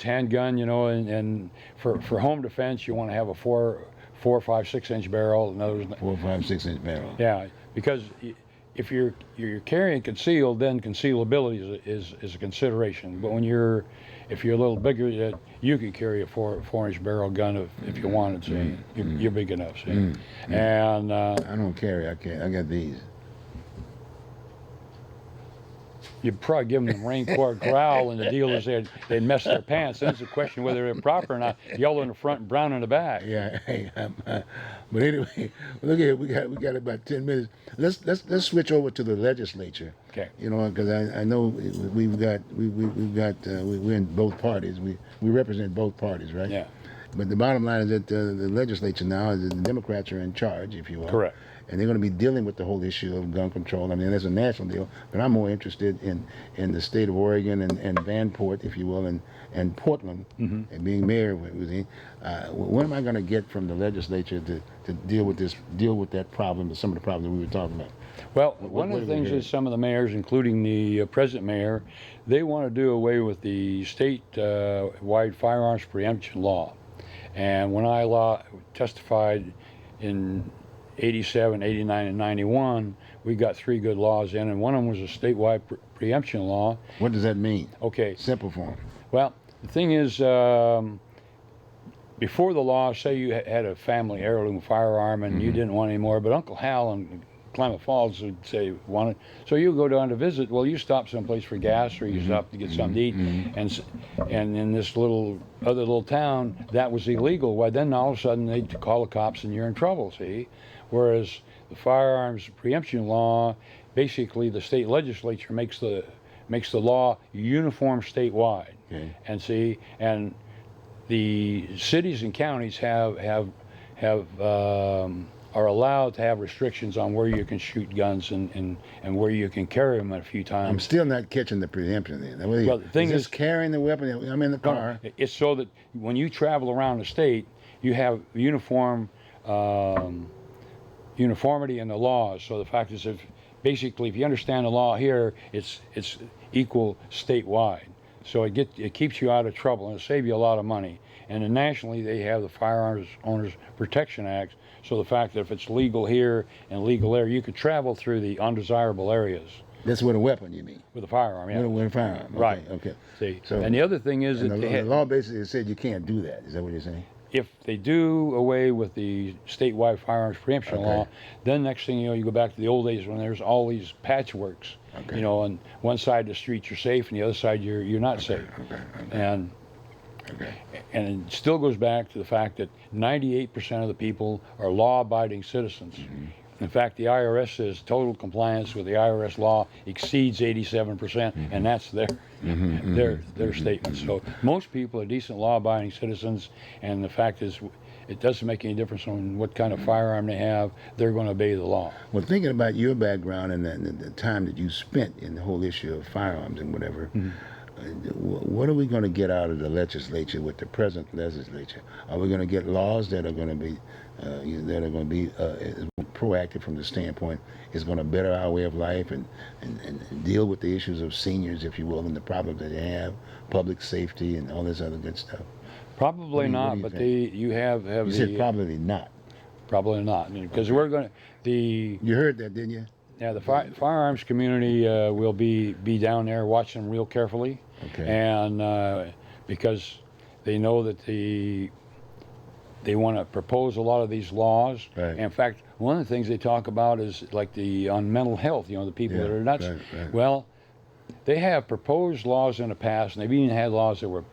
handgun, you know, and for home defense, you want to have a 4, 5, 6 inch barrel. In other words, 4, 5, 6 inch barrel. Yeah, because if you're carrying concealed, then concealability is a consideration. But if you're a little bigger, you can carry a 4 inch barrel gun if you wanted to. You're big enough, see. And I don't carry. I got these. You'd probably give them the Marine Corps growl, and the deal is they'd mess their pants. Then it's a question whether they're proper or not. Yellow in the front and brown in the back. Yeah. But anyway, look here. We got about 10 minutes. Let's switch over to the legislature. Okay. You know, because I know we're in both parties. We represent both parties, right? Yeah. But the bottom line is that the legislature now is the Democrats are in charge, if you will. Correct. And they're going to be dealing with the whole issue of gun control. I mean, that's a national deal, but I'm more interested in the state of Oregon and Vanport, if you will, and Portland, and being mayor with me. What am I going to get from the legislature to deal with that problem, some of the problems that we were talking about? Well, one of the things is some of the mayors, including the present mayor, they want to do away with the state-wide firearms preemption law. And when I testified in 87, 89, and 91, we got 3 good laws in, and one of them was a statewide preemption law. What does that mean? Okay. Simple form. Well, the thing is, before the law, say you had a family heirloom firearm and you didn't want any more, but Uncle Hal in Klamath Falls would say wanted, so you go down to visit. Well, you stop someplace for gas, or you stop to get something to eat, and in this other little town, that was illegal. Why then all of a sudden they call the cops and you're in trouble. See. Whereas the firearms preemption law, basically the state legislature makes the law uniform statewide. Okay. And see, and the cities and counties are allowed to have restrictions on where you can shoot guns and where you can carry them a few times. I'm still not catching the preemption then. Well, the thing is is, carrying the weapon. I'm in the car. it's so that when you travel around the state, you have uniformity in the laws. So the fact is, if you understand the law here, it's equal statewide. So it keeps you out of trouble and it'll save you a lot of money. And then nationally, they have the Firearms Owners Protection Act. So the fact that if it's legal here and legal there, you could travel through the undesirable areas That's with a weapon, you mean? with a firearm. Yeah. With a firearm. Okay, Right. Okay. See, So- and the other thing is that The law basically said you can't do that. Is that what you're saying? if they do away with the statewide firearms preemption Okay. law, then next thing you know, you go back to the old days when there's all these patchworks. Okay. You know, on one side of the street you're safe, and the other side you're not safe. Okay. And Okay. and it still goes back to the fact that 98% of the people are law-abiding citizens. In fact, the IRS says total compliance with the IRS law exceeds 87%, and that's their statement. So most people are decent law-abiding citizens, and the fact is, it doesn't make any difference on what kind of firearm they have. They're going to obey the law. Well, thinking about your background and the time that you spent in the whole issue of firearms and whatever, what are we going to get out of the legislature with the present legislature? Are we going to get laws that are going to be proactive from the standpoint is going to better our way of life and deal with the issues of seniors, if you will, and the problems that they have, public safety and all this other good stuff? Probably What do not, you but think? you have You the said probably not. probably not, because we're going to You heard that, didn't you? the firearms community will be down there watching them real carefully. Okay. And because they know that they want to propose a lot of these laws. Right. And in fact, one of the things they talk about is like on mental health, you know, the people Yeah, that are nuts. right. Well, they have proposed laws in the past, and they've even had laws that were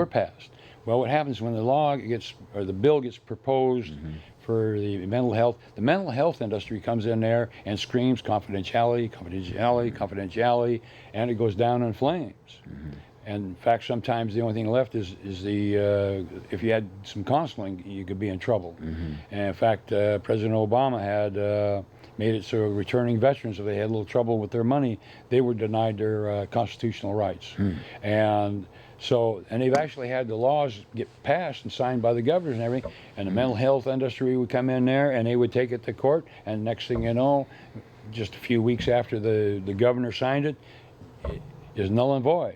passed. Well, what happens when the bill gets proposed for the mental health industry comes in there and screams confidentiality, confidentiality, confidentiality, and it goes down in flames. And in fact, sometimes the only thing left is if you had some counseling, you could be in trouble. And in fact, President Obama had made it so returning veterans, if they had a little trouble with their money, they were denied their constitutional rights. And they've actually had the laws get passed and signed by the governors and everything, and the mental health industry would come in there and they would take it to court, and next thing you know, just a few weeks after the governor signed it is null and void.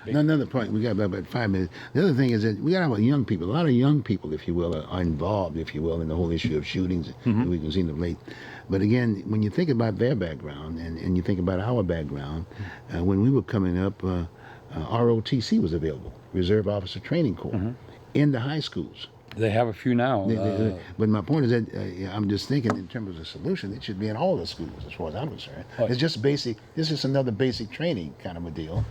Another point, we got about 5 minutes. The other thing is that we got a lot of young people. A lot of young people, if you will, are involved, if you will, in the whole issue of shootings that we can see of late. But again, when you think about their background and you think about our background, when we were coming up, ROTC was available, Reserve Officer Training Corps, in the high schools. They have a few now. But my point is that I'm just thinking in terms of the solution, it should be in all the schools as far as I'm concerned. It's just basic. This is another basic training kind of a deal.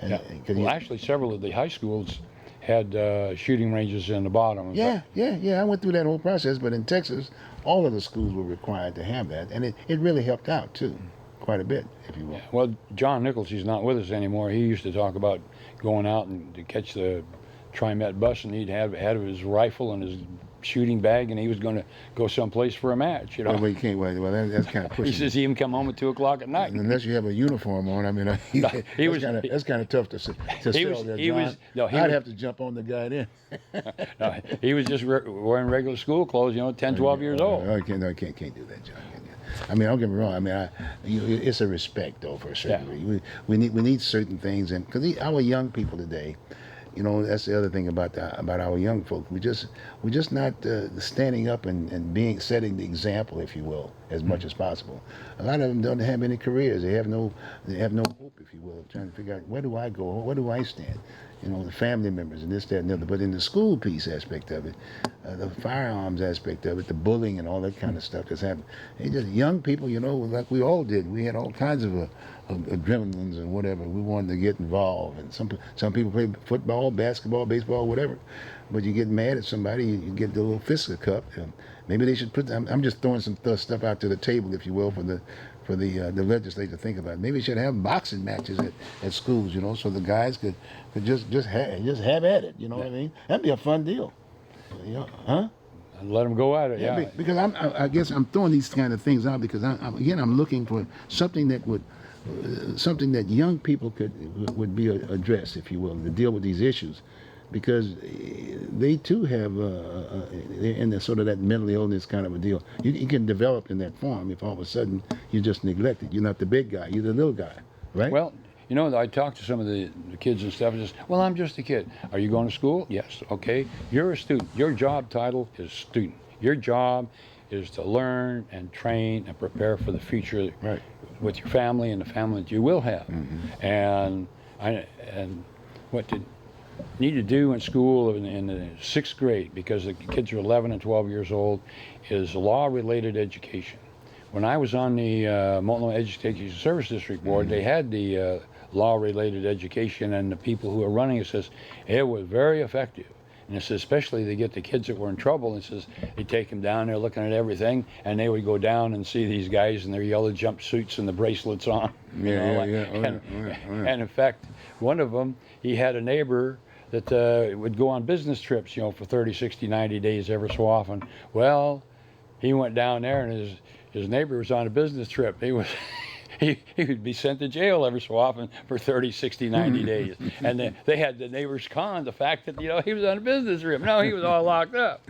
Yeah. Well, actually, several of the high schools had shooting ranges in the bottom. Yeah. I went through that whole process, but in Texas, all of the schools were required to have that, and it really helped out too, quite a bit, if you will. Well, John Nichols, he's not with us anymore. He used to talk about going out and to catch the TriMet bus, and he'd have his rifle and his shooting bag, and he was going to go someplace for a match. You know, Well, you can't. Well, that's kind of pushing. he says he even come home at 2:00 at night. Unless you have a uniform on, I mean, that's kind of tough to sell there, John. I'd have to jump on the guy then. No, he was just wearing regular school clothes, 10, 12 years old. I can't do that, John. I mean, don't get me wrong. I mean, it's a respect, though, for a certain degree. We need certain things, and because our young people today, that's the other thing about our young folk. We're just not standing up and setting the example, if you will, as much as possible. A lot of them don't have any careers. They have no hope, if you will, of trying to figure out where do I go, where do I stand. The family members and this, that, and the other. But in the school piece aspect of it, the firearms aspect of it, the bullying and all that kind of stuff that's happening. It's just young people, like we all did. We had all kinds of adrenalines and whatever. We wanted to get involved. And some people play football, basketball, baseball, whatever. But you get mad at somebody, you get the little fisticuff, maybe they should put. I'm just throwing some stuff out to the table, if you will, for the legislature to think about. Maybe they should have boxing matches at schools, you know, so the guys could just have at it. You know what I mean? That'd be a fun deal. You know, huh? And let them go at it. Yeah. Because I guess I'm throwing these kind of things out because I'm looking for something that would. Something that young people would be addressed, if you will, to deal with these issues, because they too have they're in the sort of that mental illness kind of a deal. You can develop in that form if all of a sudden you're just neglected. You're not the big guy, you're the little guy, right? Well, you know, I talk to some of the kids and stuff and just, well, I'm just a kid. Are you going to school? Yes. Okay. You're a student. Your job title is student. Your job is to learn and train and prepare for the future, right, with your family and the family that you will have. And what you need to do in school in the 6th grade, because the kids are 11 and 12 years old, is law-related education. When I was on the Multnomah Education Service District Board, they had the law-related education, and the people who are running it says it was very effective. And it says especially they get the kids that were in trouble, and it says they take them down there looking at everything, and they would go down and see these guys in their yellow jumpsuits and the bracelets on. And in fact, one of them, he had a neighbor that would go on business trips, you know, for 30, 60, 90 days every so often. Well, he went down there, and his neighbor was on a business trip. He was... He would be sent to jail every so often for 30, 60, 90 days. And they had the neighbors con the fact that, you know, he was on a business trip. No, he was all locked up.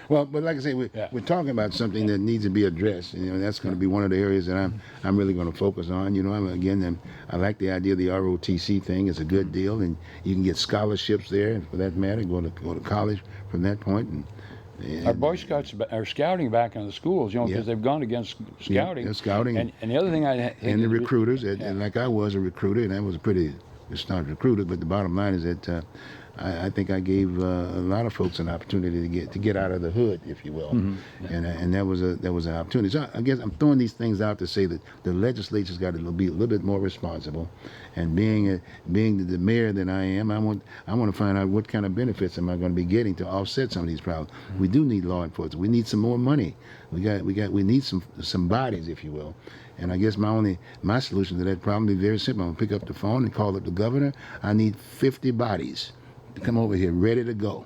Well, but like I say, we're talking about something that needs to be addressed. You know, that's going to be one of the areas that I'm really going to focus on. You know, I like the idea of the ROTC thing. It's a good deal, and you can get scholarships there, and for that matter, go to college from that point. And our Boy Scouts are scouting back in the schools, you know, because they've gone against scouting. Yeah, scouting. And the other thing and the recruiters, and like I was a recruiter, and I was it's not a recruiter, but the bottom line is that I think I gave a lot of folks an opportunity to get out of the hood, if you will, and that was an opportunity. So I guess I'm throwing these things out to say that the legislature's got to be a little bit more responsible, and being the mayor that I am, I want to find out what kind of benefits am I going to be getting to offset some of these problems. We do need law enforcement. We need some more money. We need some bodies, if you will. And I guess my solution to that problem is very simple. I'm gonna pick up the phone and call up the governor. I need 50 bodies to come over here ready to go,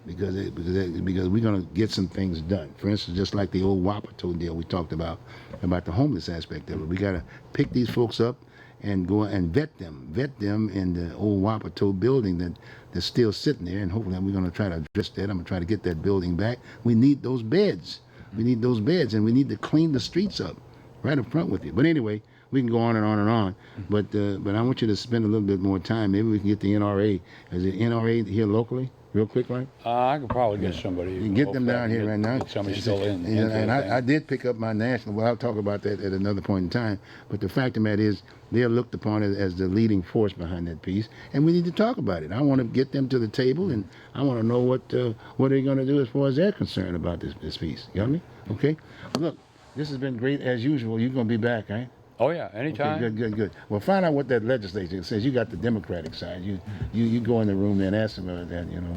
because we're going to get some things done. For instance, just like the old Wapato deal we talked about the homeless aspect of it. We got to pick these folks up and go and vet them in the old Wapato building that's still sitting there, and hopefully we're going to try to address that. I'm going to try to get that building back. We need those beds. We need those beds, and we need to clean the streets up right up front with you. But anyway, we can go on and on and on, but I want you to spend a little bit more time. Maybe we can get the NRA. Is the NRA here locally, real quick, right? I could probably get somebody. You can get them down here right now. Get somebody still in. And I did pick up my national. Well, I'll talk about that at another point in time. But the fact of the matter is, they're looked upon as the leading force behind that piece, and we need to talk about it. I want to get them to the table, and I want to know what they're going to do as far as they're concerned about this piece. You got me? Okay. Well, look, this has been great as usual. You're going to be back, right? Oh yeah, anytime. Okay, good. Well, find out what that legislature says. You got the Democratic side. You go in the room there and ask them about that, you know,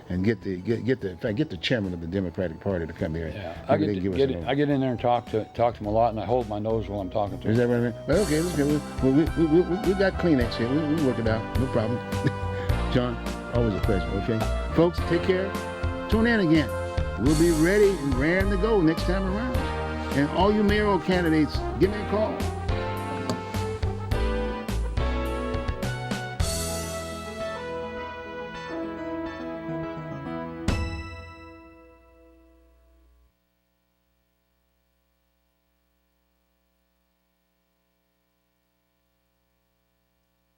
and get the chairman of the Democratic Party to come here. Yeah, I get in there and talk to them a lot, and I hold my nose while I'm talking to them. Is that what I mean? But okay, let's go. We got Kleenex here. We work it out. No problem. John, always a pleasure. Okay, folks, take care. Tune in again. We'll be ready and raring to go next time around. And all you mayoral candidates, give me a call.